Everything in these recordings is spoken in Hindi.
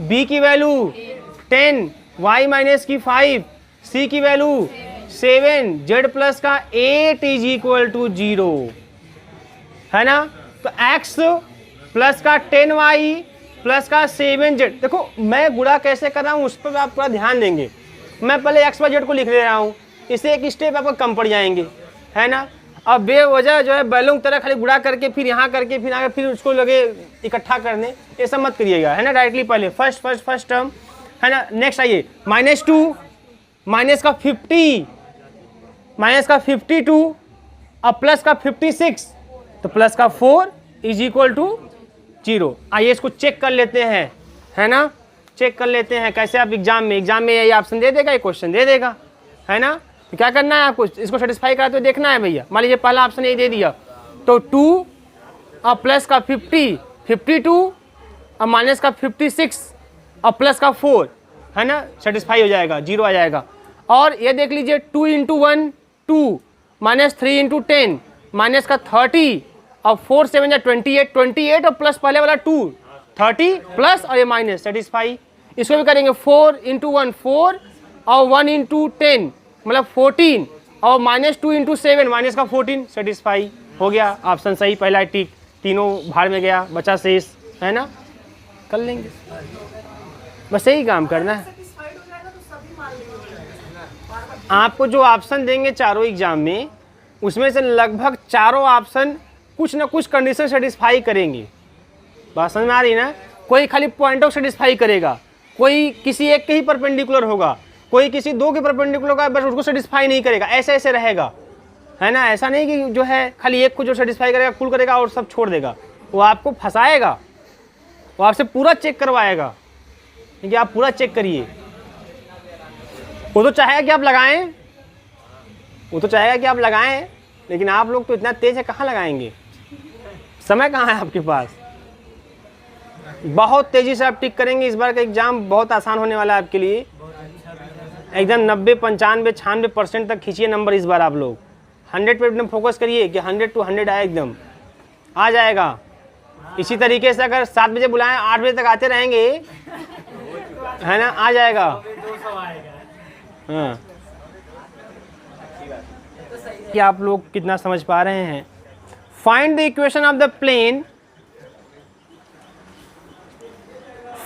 b की वैल्यू 10, y माइनस की 5, c की वैल्यू 7, z प्लस का 8 इज इक्वल टू 0, है ना। तो x प्लस का 10y प्लस का 7z, देखो मैं गुणा कैसे कर रहा हूँ उस पर आप पूरा ध्यान देंगे। मैं पहले x y z को लिख ले रहा हूँ, इससे एक स्टेप आपको कम पड़ जाएंगे, है ना। अब बेवजह जो है बैलों की तरह खाली गुणा करके फिर यहाँ करके फिर आगे फिर उसको लगे इकट्ठा करने, ये सब मत करिएगा, है ना। डायरेक्टली पहले फर्स्ट टर्म, है ना। नेक्स्ट आइए -2 माइनस का 50 माइनस का 52 अब प्लस का 56, तो प्लस का 4 इज इक्वल टू 0। आइए इसको चेक कर लेते हैं, है ना। चेक कर लेते हैं कैसे। आप एग्जाम में ये ऑप्शन दे देगा, ये क्वेश्चन दे देगा, है ना। तो क्या करना है आपको, इसको सेटिस्फाई कराते हुए देखना है भैया। मान लीजिए पहला ऑप्शन यही दे दिया, तो 2 और प्लस का 50 52 और माइनस का 56 और प्लस का 4, है ना, सेटिस्फाई हो जाएगा, 0 आ जाएगा। और ये देख लीजिए 2 × 1 2 माइनस 3 × 10 माइनस का 30 और 4 7 या 28 और प्लस पहले वाला 2 30 प्लस और ये माइनस, सेटिस्फाई। इसको भी करेंगे 4 × 1 4 और 1 × 10 मतलब 14 और -2 × 7 माइनस का 14, सेटिस्फाई हो गया। ऑप्शन सही पहला टिक, तीनों भाड़ में गया, बचा शेष, है ना। कर लेंगे, बस यही काम करना है। आपको जो ऑप्शन देंगे चारों एग्जाम में, उसमें से लगभग चारों ऑप्शन कुछ ना कुछ कंडीशन सेटिस्फाई करेंगे। बात समझ में आ रही ना। कोई खाली पॉइंट ऑफ सेटिस्फाई करेगा, कोई किसी एक के ही परपेंडिकुलर होगा, कोई किसी 2 के परपेंडिकुलर होगा, बस उसको सेटिस्फाई नहीं करेगा, ऐसे ऐसे रहेगा, है ना। ऐसा नहीं कि जो है खाली एक को जो सेटिस्फाई करेगा फुल करेगा और सब छोड़ देगा। वो आपको फंसाएगा, वो आपसे पूरा चेक करवाएगा, क्योंकि आप पूरा चेक करिए। वो तो चाहेगा कि आप लगाएं, लेकिन आप लोग तो इतना तेज है, कहाँ लगाएंगे, समय कहाँ है आपके पास। बहुत तेजी से आप टिक करेंगे। इस बार का एग्जाम बहुत आसान होने वाला है आपके लिए, एकदम 90 95 96% तक खींचिए नंबर इस बार। आप लोग 100 पे एकदम फोकस करिए कि 100 to 100 आए, एकदम आ जाएगा। इसी तरीके से अगर 7 बजे बुलाएं 8 बजे तक आते रहेंगे, है ना, आ जाएगा। हाँ, कि आप लोग कितना समझ पा रहे हैं। Find the equation of the plane,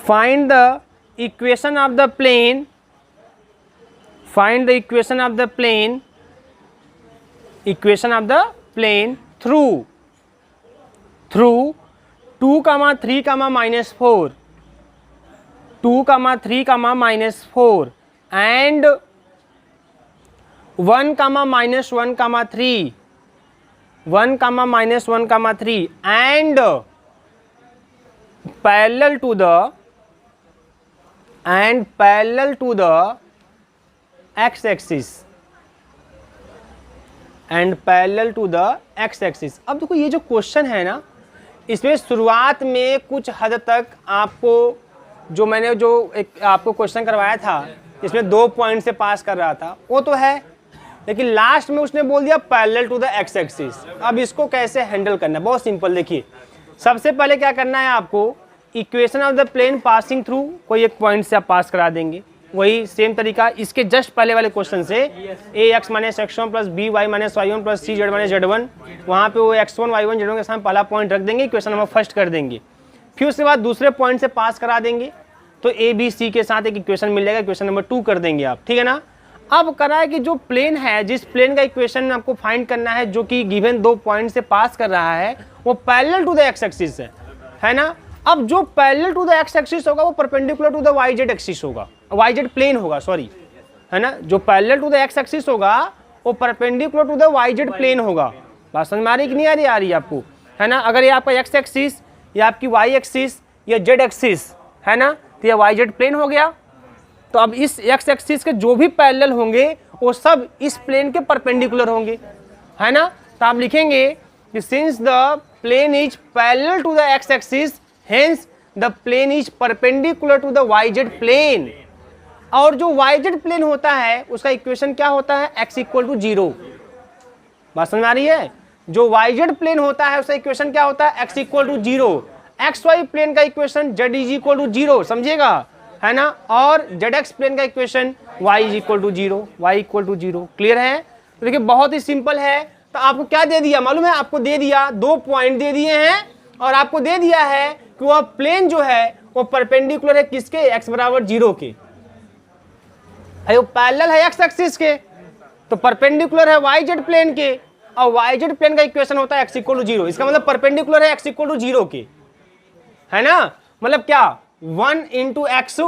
find the equation of the plane, find the equation of the plane through 2, 3, -4, 2, 3, -4 and 1, -1, 3 and parallel to the x-axis and parallel to the x-axis। अब देखो ये जो क्वेश्चन है ना, इसमें शुरुआत में कुछ हद तक आपको जो मैंने जो एक आपको क्वेश्चन करवाया था, इसमें 2 पॉइंट से पास कर रहा था, वो तो है, लेकिन लास्ट में उसने बोल दिया पैरेलल टू द x-axis। अब इसको कैसे हैंडल करना है, बहुत सिंपल। देखिए सबसे पहले क्या करना है आपको, equation of the plane passing through कोई एक पॉइंट से आप पास करा देंगे। वही सेम तरीका इसके जस्ट पहले वाले क्वेश्चन से, ax - x1 plus by - y1 plus c z - z1, वहाँ पे वो x1 y1 z1 के साथ पहला पॉइंट रख देंगे, इक्वेशन नंबर फर्स्ट कर देंगे। फिर उसके बाद दूसरे पॉइंट से पास करा देंगे, तो a b c के साथ एक इक्वेशन मिल जाएगा, इक्वेशन नंबर 2 कर देंगे आप, ठीक है ना। अब करा है कि जो प्लेन है, जिस प्लेन का इक्वेशन आपको फाइंड करना है, जो कि गिवन 2 पॉइंट से पास कर रहा है, वो पैरेलल टू द x-axis है ना। अब जो पैरेलल टू द x-axis होगा वो perpendicular to the yz axis होगा, yz प्लेन होगा, सॉरी, है ना। जो पैरेलल टू द x-axis होगा वो perpendicular to the yz plane होगा। बात समझ में आ रही कि नहीं आ रही आपको, है ना। अगर ये आपका x एक्सिस, या आपकी y एक्सिस, या z एक्सिस है ना, तो ये yz प्लेन हो गया। तो अब इस x एक्सिस के जो भी पैरेलल होंगे वो सब इस प्लेन के परपेंडिकुलर होंगे, है ना। तो आप लिखेंगे कि since the plane is parallel to the x axis, hence the plane is perpendicular to the yz plane। और जो yz प्लेन होता है उसका इक्वेशन क्या होता है, x = 0। बात समझ आ रही है। जो yz प्लेन होता है उसका इक्वेशन क्या होता है, x = 0। एक्स वाई प्लेन का equation z is equal to 0, समझिएगा, है ना, और जेड एक्स प्लेन का equation y is equal to 0, y equal to 0। Clear है? तो देखिए बहुत ही सिंपल है। तो आपको क्या दे दिया मालूम है? आपको दे दिया 2 पॉइंट दे दिए हैं और आपको दे दिया है कि वह प्लेन जो है वो परपेंडिकुलर है किसके? एक्स बराबर 0 के। वो पैरेलल है एक्स एक्सिस के, तो परपेंडिकुलर है वाई जेड प्लेन के, और वाई जेड प्लेन का इक्वेशन होता है एक्स इक्वल टू 0। इसका मतलब परपेंडिकुलर है एक्स इक्वल टू 0 के, है ना। मतलब क्या? 1 into x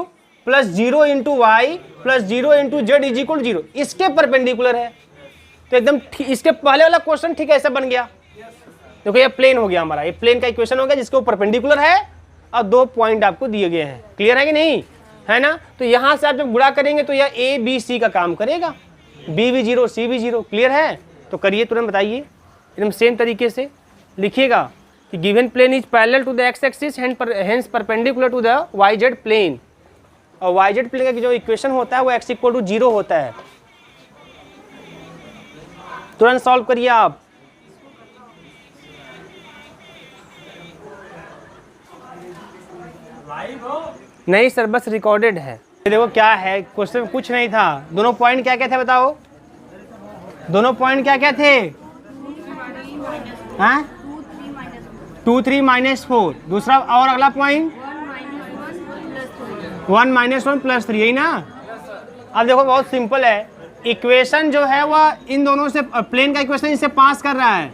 plus 0 into y plus 0 into z is equal to 0, इसके परपेंडिकुलर है। तो एकदम इसके पहले वाला क्वेश्चन ठीक ऐसा बन गया। देखो ये प्लेन हो गया हमारा, ये प्लेन का इक्वेशन हो गया जिसके ऊपर परपेंडिकुलर है और 2 पॉइंट आपको दिए गए हैं। क्लियर है कि नहीं? है ना। तो यहां से आप जब गुणा करेंगे तो यह ए बी सी का काम करेगा, बी भी 0 सी भी 0। क्लियर है? तो करिए, तुरंत बताइए, एकदम सेम तरीके से लिखिएगा कि given plane is parallel to the x axis hence perpendicular to the y z plane, और वाई जेड प्लेन का जो इक्वेशन होता है वो एक्स इक्वल टू 0 होता है। तुरंत सॉल्व करिए आप। नहीं सर, बस रिकॉर्डेड है। देखो क्या है, क्वेश्चन कुछ नहीं था। दोनों पॉइंट क्या क्या थे बताओ? दोनों पॉइंट क्या क्या थे? 2 3 माइनस 4। दूसरा और अगला पॉइंट 1 माइनस 1 प्लस 3, यही ना। अब देखो बहुत सिंपल है, इक्वेशन जो है वह इन दोनों से, प्लेन का इक्वेशन इससे पास कर रहा है।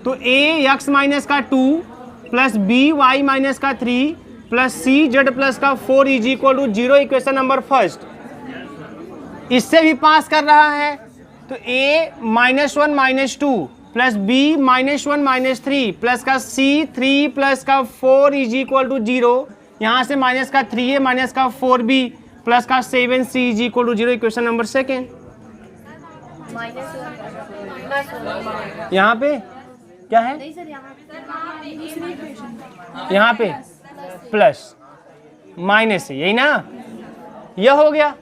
तो ए एक्स माइनस का 2 प्लस बी वाई माइनस का 3 प्लस सी जेड प्लस का 4 is equal to 0, equation number first. इससे भी पास कर रहा है। तो ए -1 -2 प्लस बी -1 -3 प्लस का सी 3 प्लस का 4 इज इक्वल टू 0। यहाँ से माइनस का 3a माइनस का 4b प्लस का 7c is equal to 0, equation number second. यहाँ पे क्या है? यहाँ पे प्लस माइनस है, यही ना। यह हो गया।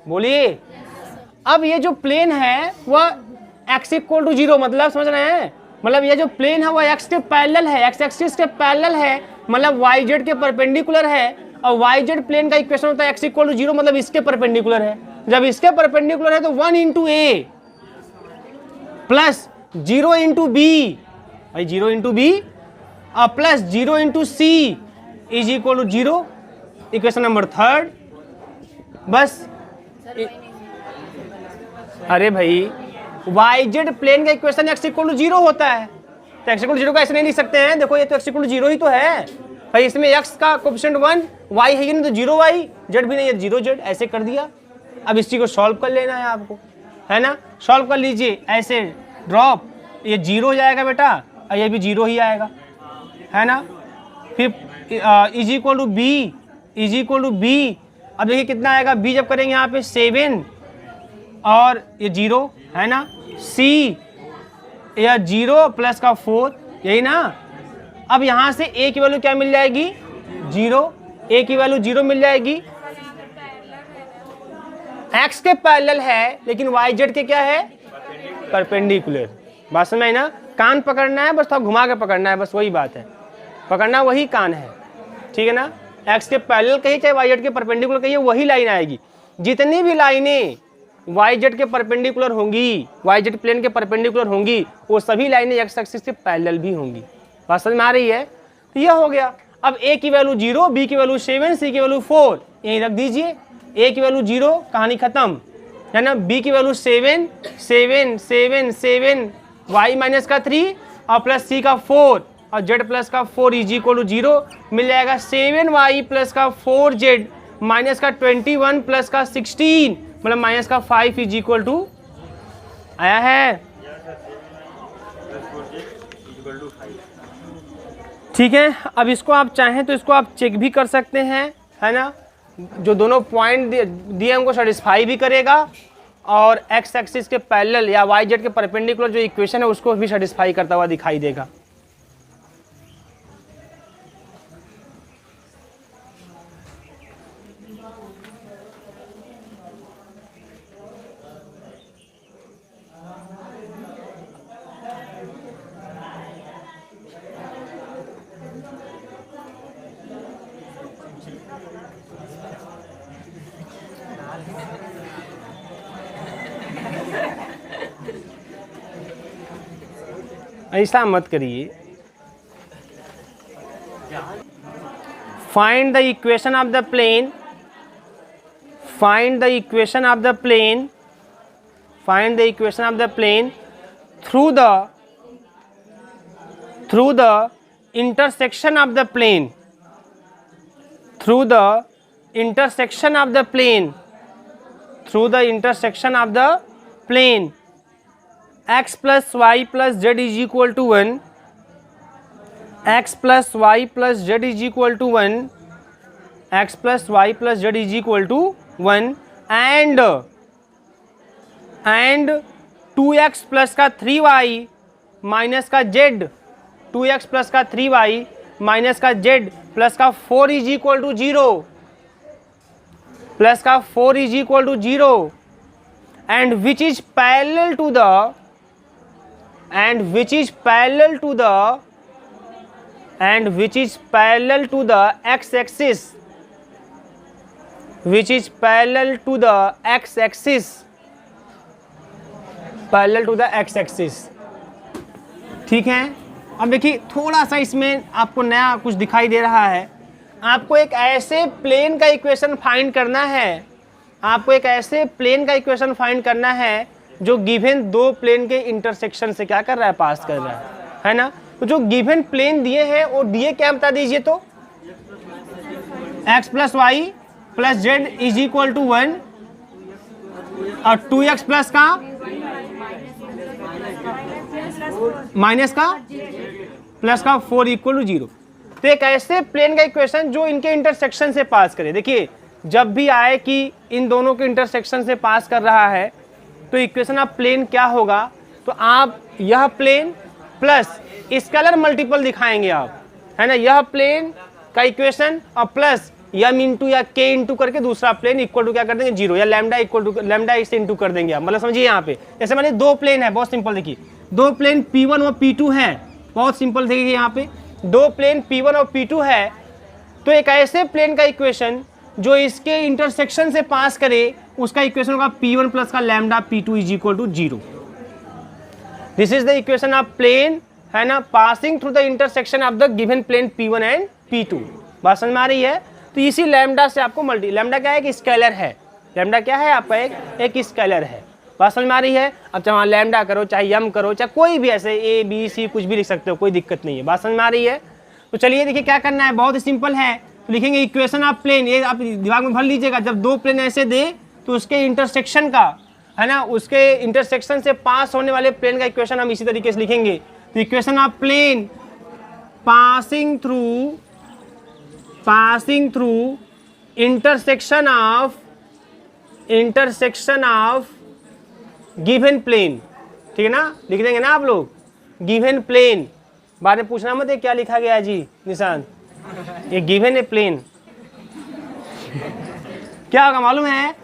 बोलिए। अब ये जो प्लेन है वह x इक्वल टू 0, मतलब समझ रहे हैं? मतलब ये जो प्लेन है वह x के पैरेलल है, x एक्सिस के पैरेलल है, मतलब y z के परपेंडिकुलर है। और y z प्लेन का इक्वेशन होता है x इक्वल टू 0, मतलब इसके परपेंडिकुलर है। जब इसके परपेंडिकुलर है तो 1 into A plus 0 into B, भाई 0 इंटू बी, और plus 0 into C is equal to 0, equation number third. बस अरे भाई वाई जेड प्लेन का इक्वेशन एक्स इक्वल टू 0 होता है, तो एक्स इक्वल टू 0 का ऐसे नहीं लिख सकते हैं। देखो ये तो एक्स इक्वल टू 0 ही तो है भाई, इसमें एक्स का कोएफिशिएंट 1, वाई है नहीं तो 0 वाई, जेड भी नहीं है 0 जेड, ऐसे कर दिया। अब इस चीज को सॉल्व कर लेना है आपको, है ना। सॉल्व कर लीजिए, ऐसे ड्रॉप, ये 0 हो जाएगा बेटा और ये भी 0 ही आएगा, है ना। फिर is equal to B, is equal to B. अब देखिए कितना आएगा, बी जब करेंगे यहाँ पे 7 और ये 0, है ना। सी या 0 प्लस का 4, यही ना। अब यहाँ से a की वैल्यू क्या मिल जाएगी? 0। a की वैल्यू 0 मिल जाएगी। x के पैरेलल है लेकिन y z के क्या है? परपेंडिकुलर। बात समझ में ना। कान पकड़ना है, बस थोड़ा घुमा के पकड़ना है, बस वही बात है। पकड़ना वही कान है, ठीक है ना। x के पैरेलल कहिए चाहे y z के परपेंडिकुलर कहिए, वही लाइन आएगी। जितनी भी लाइनें वाई जेड के परपेंडिकुलर होंगी, वाई जेड प्लेन के परपेंडिकुलर होंगी, वो सभी लाइनें एक्स एक्सिस के पैरेलल भी होंगी। बात समझ में आ रही है? तो यह हो गया। अब a की वैल्यू 0, b की वैल्यू 7, c की वैल्यू 4, यहीं रख दीजिए। a की वैल्यू 0, कहानी खत्म, है ना। b की वैल्यू 7 7 7 7 y माइनस का 3 और प्लस c का 4 और z प्लस का 4 इज इक्वल टू 0, मिल जाएगा 7y प्लस का 4z माइनस का 21 प्लस का 16, मतलब माइनस का 5 इज इक्वल टू आया है। ठीक है। अब इसको आप चाहें तो इसको आप चेक भी कर सकते हैं, है ना। जो दोनों पॉइंट दिए उनको सेटिस्फाई भी करेगा और एक्स एक्सिस के पैरेलल या वाई जेड के परपेंडिकुलर जो इक्वेशन है उसको भी सेटिस्फाई करता हुआ दिखाई देगा। ऐसा मत करिए। Find the equation of the plane, find the equation of the plane, find the equation of the plane through the intersection of the plane, through the intersection of the plane, through the intersection of the plane, x plus y plus z is equal to 1, x plus y plus z is equal to 1, x plus y plus z is equal to 1, and 2x plus का 3y माइनस का z, 2x प्लस का 3y माइनस का z प्लस का 4 इज इक्वल टू 0, प्लस का 4 is equal to 0, and which is parallel to the, and which is parallel to the, and which is parallel to the x axis, which is parallel to the x axis, parallel to the x axis. ठीक है, अब देखिए थोड़ा सा इसमें आपको नया कुछ दिखाई दे रहा है। आपको एक ऐसे प्लेन का इक्वेशन फाइंड करना है, आपको एक ऐसे प्लेन का इक्वेशन फाइंड करना है जो गिवन दो प्लेन के इंटरसेक्शन से क्या कर रहा है, पास कर रहा है ना। तो जो गिवन प्लेन दिए हैं वो दिए क्या बता दीजिए, तो x plus y plus z is equal to 1 और 2x प्लस का माइनस का प्लस का 4 इक्वल टू 0। तो एक ऐसे प्लेन का इक्वेशन जो इनके इंटरसेक्शन से पास करे। देखिए जब भी आए कि इन दोनों के इंटरसेक्शन से पास कर रहा है तो इक्वेशन ऑफ प्लेन क्या होगा, तो आप यह प्लेन प्लस स्केलर मल्टीपल दिखाएंगे आप, है ना। यह प्लेन का इक्वेशन और प्लस m इंटू या k इंटू करके दूसरा प्लेन इक्वल टू क्या कर देंगे 0, या लैम्डा इक्वल टू लैम्डा इसे इंटू कर देंगे आप। मतलब समझिए यहाँ पे जैसे मानिए दो प्लेन है, बहुत सिंपल देखिए, दो प्लेन P1 और P2 है, बहुत सिंपल देखिए यहाँ पे दो प्लेन P1 और P2 है। तो एक ऐसे प्लेन का इक्वेशन जो इसके इंटरसेक्शन से पास करे उसका इक्वेशन होगा P1 प्लस का lambda P2 is equal to 0। This is the equation of plane, है ना, passing through the intersection of the given plane P1 and P2। बात समझ में आ रही है। तो इसी लैम्डा से आपको मल्टी, लैम्डा क्या है, एक स्केलर है, लैम्डा क्या है आपका एक स्केलर है। बात समझ में आ रही है। अब चाहे लैम्डा करो, चाहे यम करो, चाहे कोई भी ऐसे ए बी सी कुछ भी लिख सकते हो, कोई दिक्कत नहीं है। बात समझ में आ रही है। तो चलिए देखिए क्या करना है, बहुत ही सिंपल है। तो लिखेंगे इक्वेशन ऑफ प्लेन, ये आप दिमाग में भर लीजिएगा, जब दो प्लेन ऐसे दे तो उसके इंटरसेक्शन का, है ना, उसके इंटरसेक्शन से पास होने वाले प्लेन का इक्वेशन हम इसी तरीके से लिखेंगे। तो equation of plane passing through intersection of given plane, ठीक है ना, लिख देंगे ना आप लोग, गिवन प्लेन। बाद में पूछना मत है क्या लिखा गया है जी निशान, ये गिवन है प्लेन। क्या होगा मालूम है,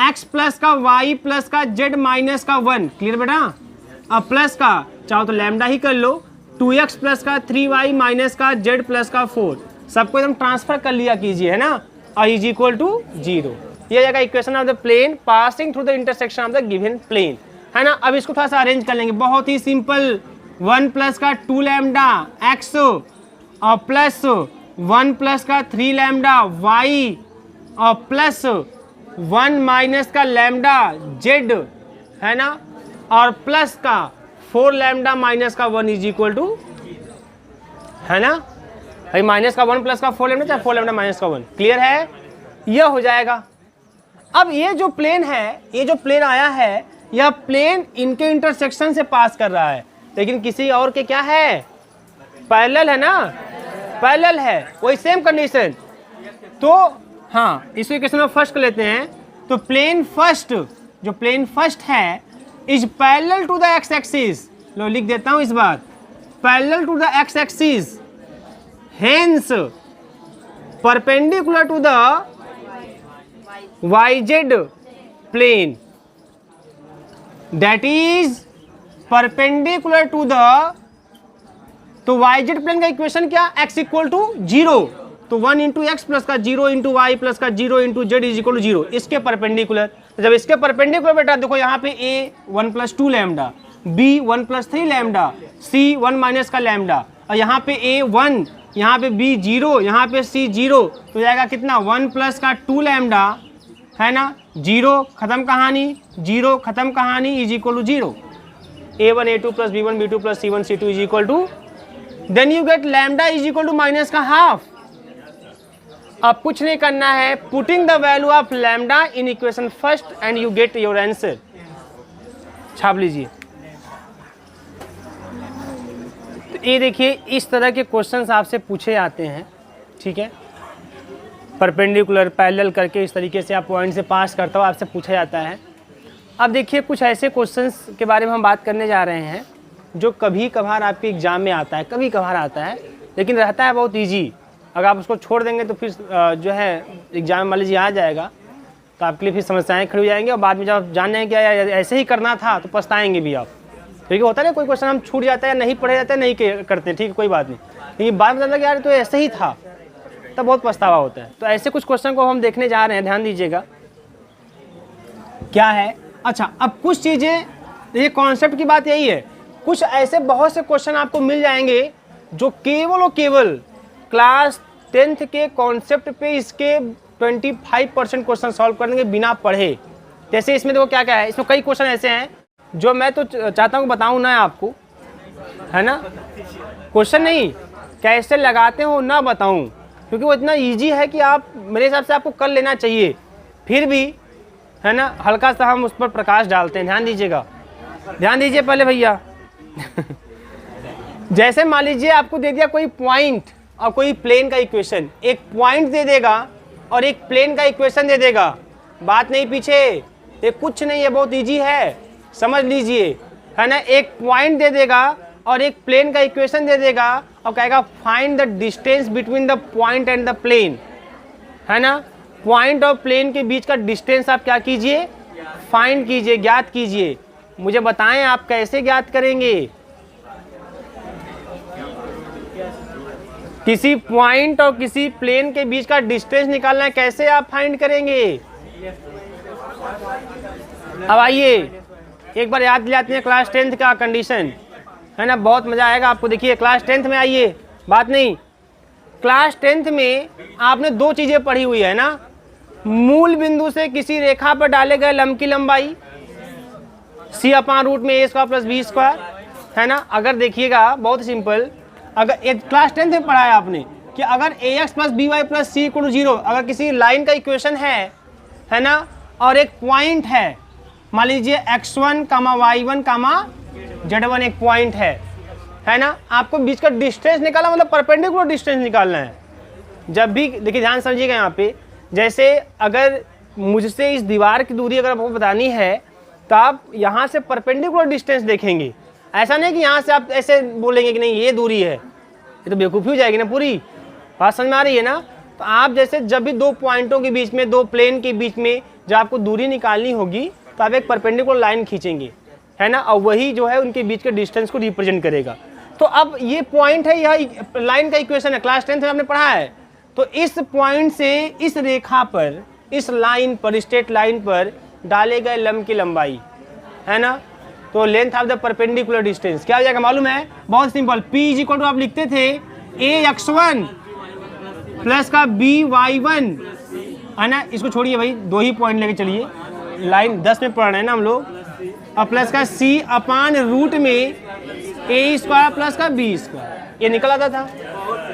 x प्लस का y प्लस का z माइनस का 1, क्लियर बेटा। अब प्लस का चाहो तो लैम्डा ही कर लो, 2x प्लस का 3y माइनस का z प्लस का 4, सबको एकदम ट्रांसफर कर लिया कीजिए, है ना, और इज इक्वल टू 0। ये जाएगा equation of the plane passing through the intersection of the given plane, है ना। अब इसको थोड़ा सा अरेंज कर लेंगे, बहुत ही सिंपल। 1 प्लस का 2 लैम्डा x और प्लस 1 प्लस का 3 लैम्डा y और प्लस 1 माइनस का लैम्डा z, है ना, और प्लस का 4 लैम्डा माइनस का 1 इज इक्वल टू, है ना, भाई माइनस का 1 प्लस का 4 लैम्डा चाहे 4 लैम्डा माइनस का 1, क्लियर है। यह हो जाएगा। अब ये जो प्लेन है, ये जो प्लेन आया है, यह प्लेन इनके इंटरसेक्शन से पास कर रहा है, लेकिन किसी और के क्या है, पैरेलल है ना, पैरेलल है, वही सेम कंडीशन। तो हाँ, इस इक्वेशन में फर्स्ट कर लेते हैं। तो प्लेन फर्स्ट, जो प्लेन फर्स्ट है is parallel to the x axis, लो लिख देता हूं इस बार, parallel to the x axis, hence perpendicular to the YZ plane, that is perpendicular to the, तो YZ प्लेन का इक्वेशन क्या, x इक्वल टू 0, तो 1 इंटू एक्स प्लस का 0 इंटू वाई प्लस का 0 into z is equal to 0, इसके परपेंडिकुलर। तो जब इसके परपेंडिकुलर बेटा देखो यहाँ पे a 1 plus 2 lambda, b 1 plus 3 lambda, c 1 minus का लैम्डा, और यहाँ पे a 1, यहाँ पे b 0, यहाँ पे c 0, तो जाएगा कितना 1 प्लस का 2 लैम्डा, है ना, 0 खत्म कहानी, 0 खत्म कहानी is equal to 0। a1 a2 plus b1 b2 plus c1 c2 is equal to, then you get lambda is equal to minus का हाफ। अब कुछ नहीं करना है, putting the value of lambda in equation first and you get your answer. छाप लीजिए। तो ये देखिए इस तरह के क्वेश्चंस आपसे पूछे जाते हैं, ठीक है, परपेंडिकुलर पैरेलल करके इस तरीके से आप पॉइंट से पास करता हो, आपसे पूछा जाता है। अब देखिए कुछ ऐसे क्वेश्चंस के बारे में हम बात करने जा रहे हैं जो कभी कभार आपके एग्जाम में आता है, कभी कभार आता है, लेकिन रहता है बहुत ईजी। अगर आप उसको छोड़ देंगे तो फिर जो है एग्जाम मान लीजिए आ जाएगा तो आपके लिए फिर समस्याएं खड़ी हो जाएंगी, और बाद में जब आप जान जाएंगे क्या ऐसे ही करना था तो पछताएंगे भी आप। ठीक होता है ना, कोई क्वेश्चन हम छूट जाता है, नहीं पढ़े जाते हैं, नहीं करते, ठीक है कोई बात नहीं, लेकिन बाद में लगा यार तो ऐसे ही था, तब बहुत पछतावा होता है। तो ऐसे कुछ क्वेश्चन को हम देखने जा रहे हैं, ध्यान दीजिएगा क्या है। अच्छा, अब कुछ चीज़ें, ये कॉन्सेप्ट की बात यही है, कुछ ऐसे बहुत से क्वेश्चन आपको मिल जाएंगे जो केवल और केवल क्लास 10th के कॉन्सेप्ट पे इसके 25% क्वेश्चन सॉल्व कर देंगे बिना पढ़े। जैसे इसमें देखो क्या क्या है, इसमें कई क्वेश्चन ऐसे हैं जो मैं तो चाहता हूँ बताऊँ ना आपको, है ना, क्वेश्चन नहीं कैसे लगाते हो ना बताऊँ, क्योंकि वो इतना इजी है कि आप मेरे हिसाब से आपको कर लेना चाहिए। फिर भी है ना, हल्का सा हम उस पर प्रकाश डालते हैं, ध्यान दीजिएगा, ध्यान दीजिए पहले भैया। जैसे मान लीजिए आपको दे दिया कोई पॉइंट और कोई प्लेन का इक्वेशन, एक पॉइंट दे देगा और एक प्लेन का इक्वेशन दे देगा, बात नहीं पीछे, ये कुछ नहीं है, बहुत इजी है, समझ लीजिए, है ना। एक पॉइंट दे देगा और एक प्लेन का इक्वेशन दे देगा और कहेगा find the distance between the point and the plane, है ना। पॉइंट और प्लेन के बीच का डिस्टेंस आप क्या कीजिए, फाइंड कीजिए, ज्ञात कीजिए। मुझे बताएं आप कैसे ज्ञात करेंगे। किसी पॉइंट और किसी प्लेन के बीच का डिस्टेंस निकालना है, कैसे आप फाइंड करेंगे। अब आइए एक बार याद दिलाते हैं क्लास 10th का कंडीशन, है ना, बहुत मजा आएगा आपको। देखिए क्लास 10th में आइए, बात नहीं, क्लास 10th में आपने दो चीजें पढ़ी हुई है ना, मूल बिंदु से किसी रेखा पर डाले गए लंब की लंबाई c/रूट में a² प्लस b², है ना। अगर देखिएगा बहुत सिंपल, अगर एक क्लास 10th में पढ़ा है आपने कि अगर ax plus by plus c = 0, अगर किसी लाइन का इक्वेशन है ना, और एक पॉइंट है, मान लीजिए x1, y1, z1 एक पॉइंट है ना, आपको बीच का डिस्टेंस निकालना, मतलब परपेंडिकुलर डिस्टेंस निकालना है। जब भी देखिए ध्यान समझिएगा यहाँ पे, जैसे अगर मुझसे इस दीवार की दूरी अगर आपको बतानी है तो आप यहाँ से परपेंडिकुलर डिस्टेंस देखेंगे, ऐसा नहीं कि यहाँ से आप ऐसे बोलेंगे कि नहीं ये दूरी है, ये तो बेवकूफ़ी हो जाएगी ना पूरी। बात समझ में आ रही है ना। तो आप जैसे जब भी दो पॉइंटों के बीच में, दो प्लेन के बीच में जब आपको दूरी निकालनी होगी तो आप एक परपेंडिकुलर लाइन खींचेंगे, है ना, और वही जो है उनके बीच के डिस्टेंस को रिप्रेजेंट करेगा। तो अब ये पॉइंट है, यह लाइन का इक्वेशन है, क्लास 10th में आपने पढ़ा है। तो इस पॉइंट से इस रेखा पर, इस लाइन पर, स्ट्रेट लाइन पर डाले गए लंब की लंबाई, है ना, तो length of the perpendicular distance क्या हो जाएगा मालूम है, बहुत सिंपल। P = आप लिखते थे ax1 प्लस का by1, है ना, इसको छोड़िए भाई, दो ही पॉइंट लेके चलिए, लाइन 10 में पढ़ रहे हैं ना हम लोग, और प्लस का c/रूट में a² प्लस का b², ये निकल आता था।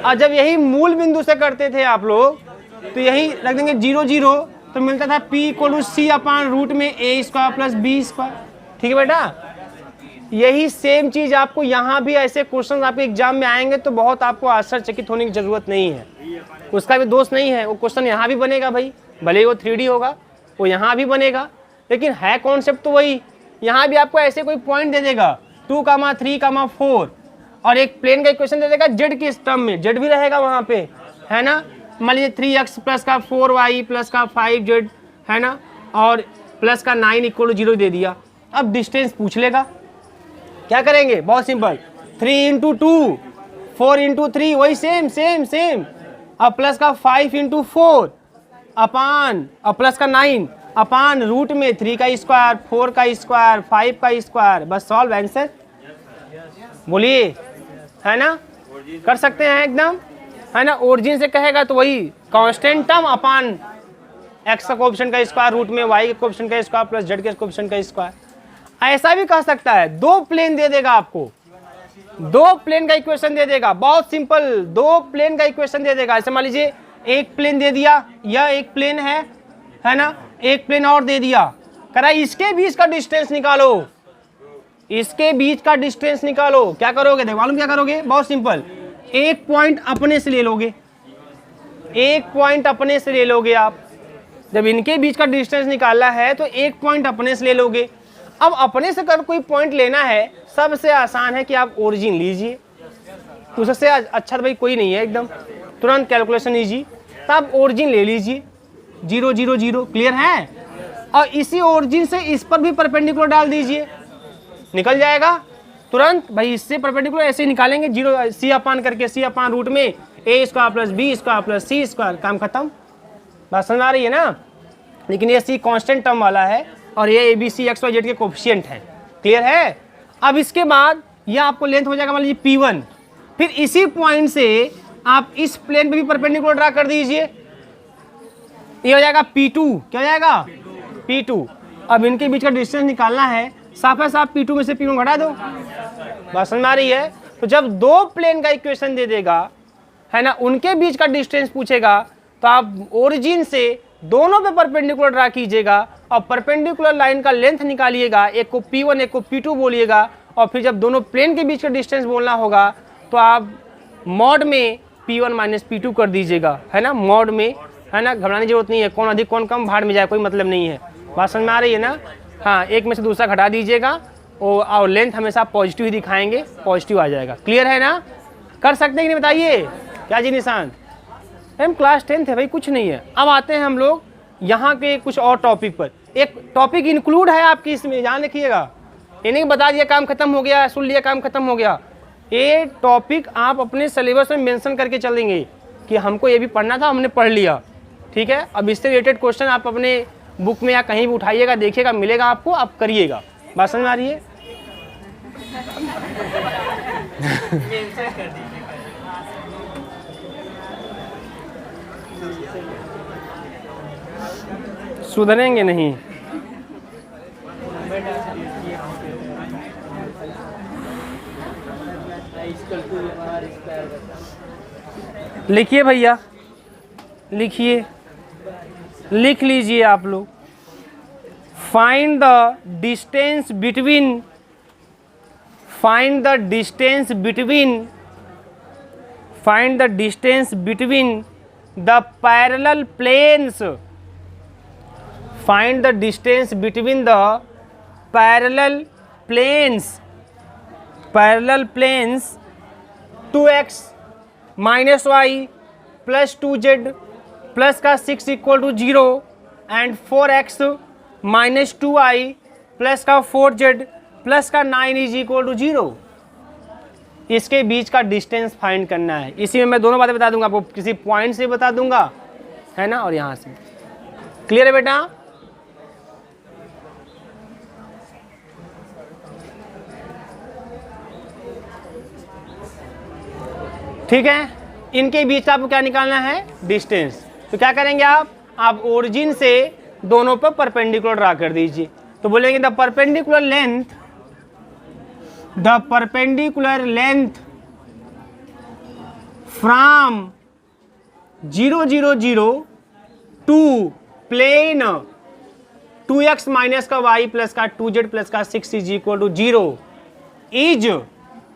और जब यही मूल बिंदु से करते थे आप लोग तो यही रख देंगे 0 0, तो मिलता था P = c/रूट में a² प्लस b²। ठीक है बेटा, यही सेम चीज आपको यहाँ भी ऐसे क्वेश्चन आपके एग्जाम में आएंगे तो बहुत आपको आश्चर्यचकित होने की जरूरत नहीं है, उसका भी दोष नहीं है। वो क्वेश्चन यहाँ भी बनेगा भाई, भले ही वो 3D होगा, वो यहाँ भी बनेगा, लेकिन है कॉन्सेप्ट तो वही। यहाँ भी आपको ऐसे कोई पॉइंट दे देगा 2, 3, 4 और एक प्लेन का इक्वेशन दे देगा जेड के टर्म में, जेड भी रहेगा वहाँ पे, है ना। मान लीजिए 3x प्लस का 4y प्लस का 5z, है ना, और प्लस का 9 = 0 दे दिया। अब डिस्टेंस पूछ लेगा, क्या करेंगे, बहुत सिंपल, 3 × 2 4 × 3, वही सेम, अब प्लस का 5 इंटू 4 अपान, अब प्लस का 9 अपान रूट में 3 का स्क्वायर, 4 का स्क्वायर, 5 का स्क्वायर, बस सॉल्व आंसर। बोलिए, है ना, कर सकते हैं एकदम, है ना। ओरिजिन से कहेगा तो वही कांस्टेंट टर्म अपान एक्स का कोएफिशिएंट का स्क्वायर रूट में वाई के कोएफिशिएंट का स्क्वायर प्लस जेड के कोएफिशिएंट का स्क्वायर। ऐसा भी कह सकता है, दो प्लेन दे देगा आपको, दो प्लेन का इक्वेशन दे देगा, बहुत सिंपल, दो प्लेन का इक्वेशन दे देगा। ऐसे मान लीजिए एक प्लेन दे दिया, यह एक प्लेन है ना, एक प्लेन और दे दिया, करा इसके बीच का डिस्टेंस निकालो, इसके बीच का डिस्टेंस निकालो। क्या करोगे, देखो मालूम क्या करोगे, बहुत सिंपल, एक पॉइंट अपने से ले लोगे, एक पॉइंट अपने से ले लोगे आप। जब इनके बीच का डिस्टेंस निकालना है तो एक पॉइंट अपने से ले लोगे। अब अपने से अगर कोई पॉइंट लेना है, सबसे आसान है कि आप ओरिजिन लीजिए, उससे अच्छा तो भाई कोई नहीं है, एकदम तुरंत कैलकुलेशन लीजिए, तो आप ओरिजिन ले लीजिए 0 0 0, क्लियर है। और इसी ओरिजिन से इस पर भी परपेंडिकुलर डाल दीजिए, निकल जाएगा तुरंत भाई। इससे परपेंडिकुलर ऐसे ही निकालेंगे, 0 सी अपान करके, सी अपान रूट में A square plus B square plus C square, काम खत्म। बात समझ आ रही है ना। लेकिन ये सी कांस्टेंट टर्म वाला है और ये A B C x y z के कोएफिशिएंट हैं, क्लियर है। अब इसके बाद ये आपको लेंथ हो जाएगा मान लीजिए P1, फिर इसी पॉइंट से आप इस प्लेन पे भी परपेंडिकुलर ड्रा कर दीजिए, ये हो जाएगा P2, क्या हो जाएगा P2। अब इनके बीच का डिस्टेंस निकालना है, साफ है साफ P2 में से P1 घटा दो, बात समझ आ रही है। तो जब दो प्लेन का इक्वेशन दे देगा, है ना, उनके बीच का डिस्टेंस पूछेगा, तो आप ओरिजिन से दोनों पे परपेंडिकुलर ड्रा कीजिएगा और परपेंडिकुलर लाइन का लेंथ निकालिएगा, एक को P1 एक को P2 बोलिएगा, और फिर जब दोनों प्लेन के बीच का डिस्टेंस बोलना होगा तो आप मॉड में P1 माइनस P2 कर दीजिएगा, है ना, मॉड में, है ना। घबराने की जरूरत नहीं है, कौन अधिक कौन कम भाड़ में जाए, कोई मतलब नहीं है, बात समझ में आ रही है ना। हाँ, एक में से दूसरा घटा दीजिएगा और लेंथ हमेशा पॉजिटिव ही दिखाएंगे, पॉजिटिव आ जाएगा, क्लियर है ना। कर सकते हैं कि नहीं बताइए, क्या जी निशान। मैम क्लास 10th है भाई, कुछ नहीं है। अब आते हैं हम लोग यहाँ के कुछ और टॉपिक पर। एक टॉपिक इंक्लूड है आपकी इसमें, ध्यान रखिएगा, ये नहीं बता दिया काम खत्म हो गया, सुन लिया काम खत्म हो गया। ये टॉपिक आप अपने सिलेबस में मेंशन करके चलेंगे कि हमको ये भी पढ़ना था, हमने पढ़ लिया, ठीक है। अब इससे रिलेटेड क्वेश्चन आप अपने बुक में या कहीं भी उठाइएगा, देखिएगा, मिलेगा आपको, आप करिएगा, बात समझ में आ रही है। सुधरेंगे नहीं, लिखिए भैया, लिखिए, लिख लीजिए आप लोग। Find the distance between, find the distance between, find the distance between the parallel planes, find the distance between the parallel planes, parallel planes 2x minus y plus 2z plus का 6 equal to 0 and 4x minus 2y plus का 4z plus का 9 is equal to 0। इसके बीच का डिस्टेंस फाइंड करना है। इसी में मैं दोनों बातें बता दूंगा आपको, किसी पॉइंट से बता दूंगा, है ना, और यहाँ से। क्लियर है बेटा। ठीक है, इनके बीच आपको क्या निकालना है, डिस्टेंस। तो क्या करेंगे आप ओरिजिन से दोनों पर परपेंडिकुलर ड्रा कर दीजिए। तो बोलेंगे the perpendicular length, the perpendicular length from 0 0 0 to plane 2x minus का y प्लस का 2z प्लस का 6 इज इक्वल टू 0 इज,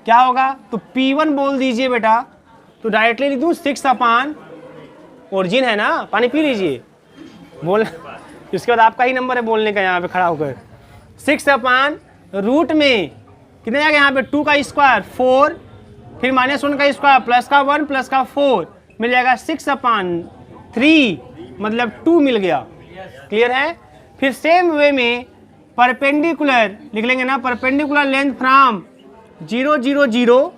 क्या होगा, तो P1 बोल दीजिए बेटा, तो डायरेक्टली लिख दूँ 6 अपान, ओरिजिन है ना, पानी पी लीजिए, बोल, उसके बाद आपका ही नंबर है बोलने का, यहाँ पे खड़ा होकर 6 अपान रूट में कितने जाएगा, यहाँ पे 2 का स्क्वायर 4, फिर -1 का स्क्वायर प्लस का 1 प्लस का 4 मिल जाएगा 6 अपान 3, मतलब 2 मिल गया, क्लियर है। फिर सेम वे में परपेंडिकुलर लिख लेंगे ना, perpendicular length from 0 0 0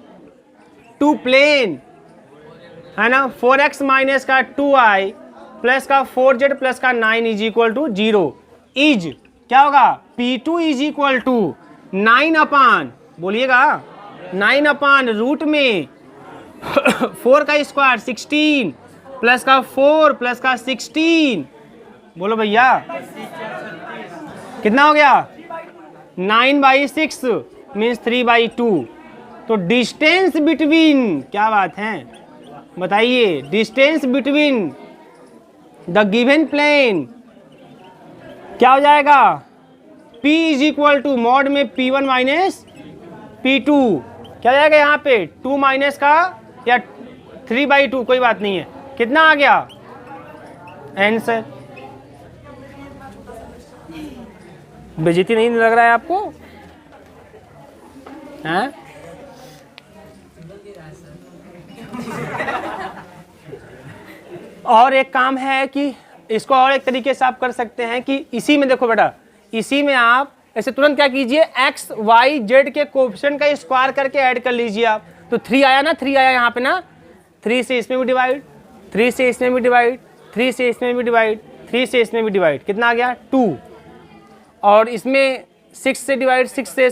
to plane है ना, 4x माइनस का 2i प्लस का 4z प्लस का 9 इज इक्वल टू 0 इज क्या होगा, P2 इज इक्वल टू 9 अपान, बोलिएगा 9 अपान रूट में 4 का स्क्वायर 16 प्लस का 4 प्लस का 16, बोलो भैया कितना हो गया, 9/6 मीन्स 3/2। तो डिस्टेंस बिटवीन, क्या बात है बताइए, distance between the given plane क्या हो जाएगा, P is equal to mod में P1 माइनस P2, क्या हो जाएगा यहाँ पे 2 माइनस का या 3/2, कोई बात नहीं है, कितना आ गया आंसर। बेइज्जती नहीं लग रहा है आपको, हैं? और एक काम है कि इसको और एक तरीके से आप कर सकते हैं कि इसी में देखो बेटा, इसी में आप ऐसे तुरंत क्या कीजिए, x y z के कोएफिशिएंट का स्क्वायर करके ऐड कर लीजिए आप, तो 3 आया ना, 3 आया यहाँ पे ना, 3 से इसमें भी डिवाइड, 3 से इसमें भी डिवाइड, 3 से इसमें भी डिवाइड, 3 से इसमें भी डिवाइड, कितना आ गया 2, और इसमें 6 से डिवाइड, 6 से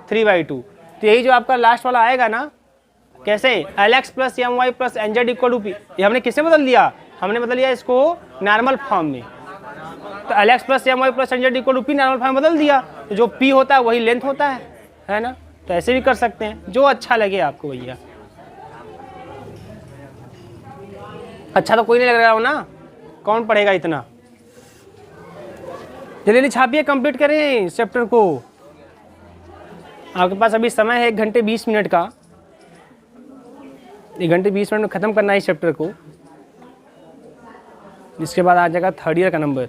3/2, तो यही जो आपका लास्ट वाला आएगा ना, कैसे Lx plus M y plus N z equal to P, ये हमने किससे बदल दिया, हमने बदल दिया इसको नॉर्मल फॉर्म में, तो Lx plus M y plus N z equal to P normal form बदल दिया, तो जो p होता है वही लेंथ होता है ना, तो ऐसे भी कर सकते हैं, जो अच्छा लगे आपको भैया। अच्छा तो कोई नहीं लग रहा हो ना, कौन पढ़ेगा इतना, जल्दी छापिए, कंप्लीट करें इस चैप्टर को, आपके पास अभी समय है 1 घंटे 20 मिनट का, 1 घंटे 20 मिनट में ख़त्म करना है इस चैप्टर को, इसके बाद आ जाएगा 3rd ईयर का नंबर।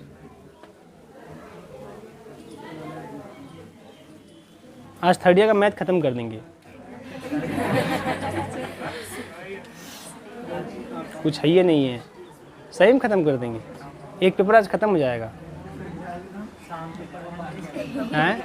आज 3rd ईयर का मैथ ख़त्म कर देंगे, कुछ है ये नहीं है, सही में ख़त्म कर देंगे, एक पेपर आज ख़त्म हो जाएगा हैं?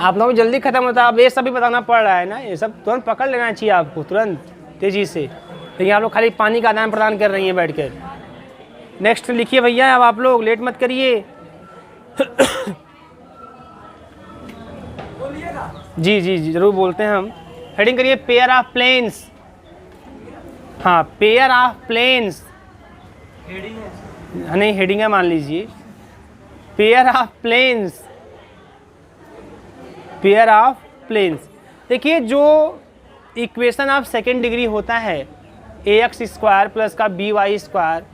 आप लोग जल्दी खत्म होता है, अब ये सब भी बताना पड़ रहा है ना, ये सब तुरंत पकड़ लेना चाहिए आपको, तुरंत तेजी से, लेकिन आप लोग खाली पानी का आदान प्रदान कर रही हैं बैठ कर। नेक्स्ट लिखिए भैया, अब आप लोग लेट मत करिए। जी जी जी जरूर बोलते हैं हम। हेडिंग करिए पेयर ऑफ प्लेन्स, हाँ पेयर ऑफ प्लेन्स, नहीं हेडिंग है मान लीजिए, pair of planes, pair of planes. देखिए जो इक्वेशन ऑफ सेकेंड डिग्री होता है, ax स्क्वायर प्लस का by स्क्वायर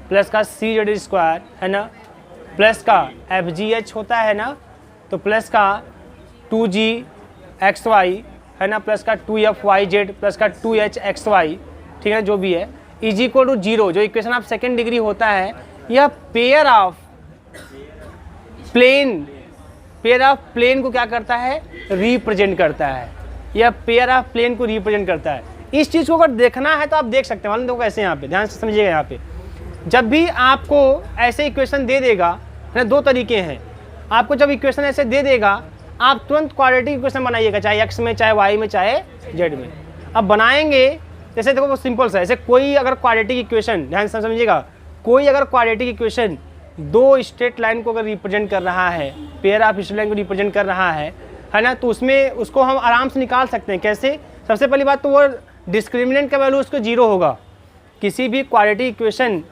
प्लस का cz स्क्वायर है ना, प्लस का fgh होता है ना, तो प्लस का 2gxy है ना, प्लस का 2fyz प्लस का 2hxy, ठीक है जो भी है, इज इक्वल टू 0, जो इक्वेशन ऑफ सेकेंड डिग्री होता है, यह pair of plane, pair of plane को क्या करता है, रिप्रेजेंट करता है, यह पेयर ऑफ प्लेन को रिप्रेजेंट करता है। इस चीज़ को अगर देखना है तो आप देख सकते हैं, मालूम देखो कैसे, यहाँ पे ध्यान से समझिएगा, यहाँ पे जब भी आपको ऐसे इक्वेशन दे देगा है ना, 2 तरीके हैं, आपको जब इक्वेशन ऐसे दे देगा आप तुरंत क्वाड्रेटिक इक्वेशन बनाइएगा, चाहे एक्स में चाहे वाई में चाहे जेड में। अब बनाएंगे जैसे देखो वो सिंपल सा, ऐसे कोई अगर क्वाड्रेटिक इक्वेशन, ध्यान से समझिएगा, कोई अगर क्वाड्रेटिक इक्वेशन 2 स्ट्रेट लाइन को अगर रिप्रेजेंट कर रहा है, पेयर ऑफ स्ट्रेट लाइन को रिप्रेजेंट कर रहा है ना, तो उसमें उसको हम आराम से निकाल सकते हैं। कैसे, सबसे पहली बात तो वो डिस्क्रिमिनेंट का वैल्यू उसको 0 होगा। किसी भी क्वाड्रेटिक इक्वेशन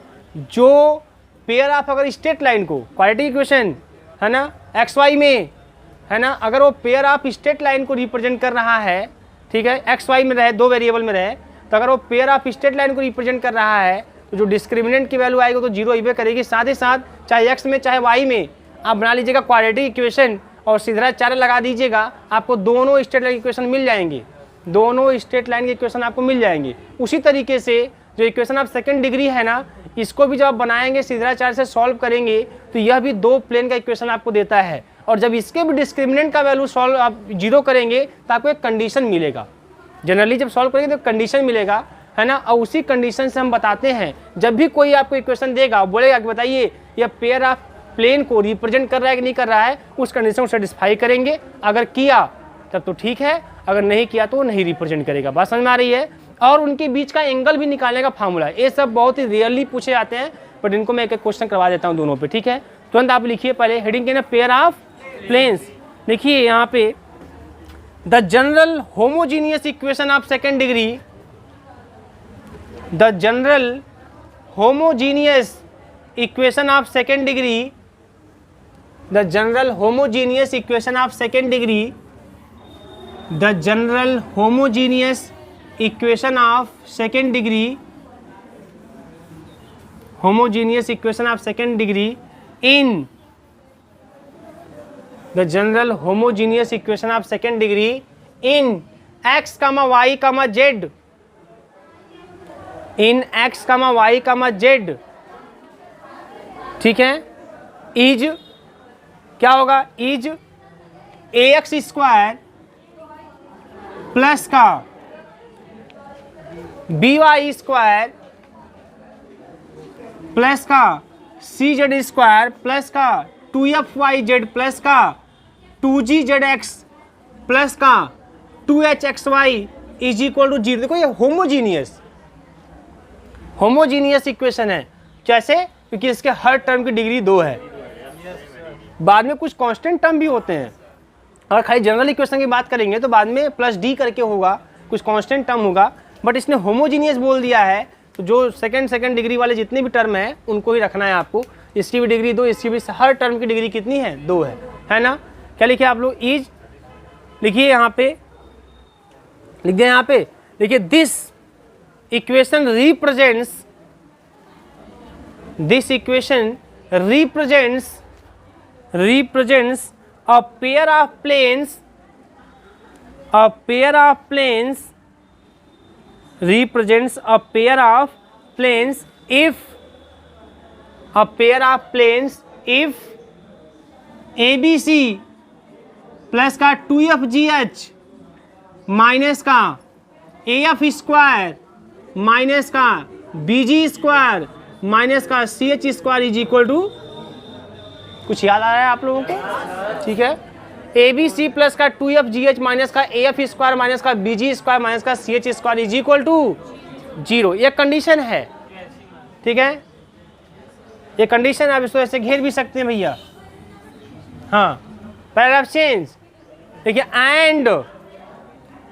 जो पेयर ऑफ अगर स्ट्रेट लाइन को, क्वाड्रेटिक इक्वेशन है ना एक्स वाई में है ना, अगर वो पेयर ऑफ स्ट्रेट लाइन को रिप्रेजेंट कर रहा है, ठीक है, एक्स वाई में रहे, 2 वेरिएबल में रहे, तो अगर वो पेयर ऑफ स्ट्रेट लाइन को रिप्रेजेंट कर रहा है तो जो डिस्क्रिमिनेंट की वैल्यू आएगी तो 0 ही करेगी। साथ ही साथ चाहे एक्स में चाहे वाई में आप बना लीजिएगा क्वाड्रेटिक इक्वेशन और सीधा 4 लगा दीजिएगा, आपको दोनों स्ट्रेट लाइन इक्वेशन मिल जाएंगे, दोनों स्ट्रेट लाइन के इक्वेशन आपको मिल जाएंगे। उसी तरीके से जो इक्वेशन ऑफ सेकंड डिग्री है ना, इसको भी जब आप बनाएंगे सीधा 4 से सॉल्व करेंगे तो यह भी 2 प्लेन का इक्वेशन आपको देता है, और जब इसके भी डिस्क्रिमिनेंट का वैल्यू सॉल्व आप 0 करेंगे तो आपको एक कंडीशन मिलेगा। जनरली जब सॉल्व करेंगे तो कंडीशन मिलेगा है ना, और उसी कंडीशन से हम बताते हैं जब भी कोई आपको इक्वेशन देगा बोलेगा कि बताइए यह पेयर ऑफ प्लेन को रिप्रेजेंट कर रहा है कि नहीं कर रहा है, उस कंडीशन को सेटिस्फाई करेंगे। अगर किया तब तो ठीक है, अगर नहीं किया तो नहीं रिप्रेजेंट करेगा। बात समझ में आ रही है। और उनके बीच का एंगल भी निकालने का फार्मूला है। ये सब बहुत ही रियरली पूछे जाते हैं, बट इनको मैं एक एक क्वेश्चन करवा देता हूँ दोनों पे, ठीक है। तुरंत आप लिखिए पहले हेडिंग के ना, पेयर ऑफ प्लेन्स। देखिए यहाँ पे the general homogeneous equation of second degree, the general homogeneous equation of second degree, the general homogeneous equation of second degree, the general homogeneous equation of second degree, homogeneous equation of second degree in the general homogeneous equation of second degree in x, y, z, in x, y, z, ठीक है, इज क्या होगा, इज ax स्क्वायर प्लस का by स्क्वायर प्लस का cz स्क्वायर प्लस का 2fyz प्लस का 2gzx प्लस का 2hxy इज इक्वल टू 0। देखो ये होमोजीनियस इक्वेशन है। कैसे? क्योंकि इसके हर टर्म की डिग्री 2 है। बाद में कुछ कांस्टेंट टर्म भी होते हैं। अगर खाली जनरल इक्वेशन की बात करेंगे तो बाद में प्लस डी करके होगा, कुछ कांस्टेंट टर्म होगा, बट इसने होमोजीनियस बोल दिया है तो जो सेकंड डिग्री वाले जितने भी टर्म हैं उनको ही रखना है आपको। इसकी भी डिग्री 2, इसकी भी, हर टर्म की डिग्री कितनी है, 2 है ना। क्या लिखिए आप लोग, इज लिखिए यहाँ पे, लिख दिया यहाँ पे, देखिए this equation represents a pair of planes represents a pair of planes if ABC plus का 2FGH माइनस का AF स्क्वायर माइनस का BG स्क्वायर माइनस का CH square is equal to, कुछ याद आ रहा है आप लोगों को, ठीक है। ABC प्लस का 2FGH माइनस का AF स्क्वायर माइनस का BG स्क्वायर माइनस का CH square is equal to 0। ये कंडीशन है, ठीक है, ये कंडीशन आप इसको ऐसे घेर भी सकते हैं भैया। हाँ, पैराग्राफ चेंज, देखिए एंड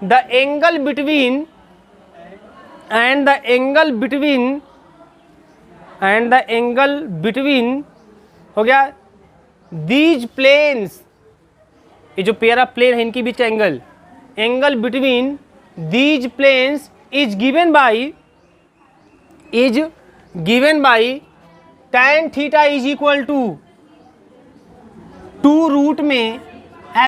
द एंगल बिटवीन हो गया दीज प्लेन्स, ये जो पेयर ऑफ प्लेन है इनके बीच angle between these planes is given by tan theta is equal to 2 root में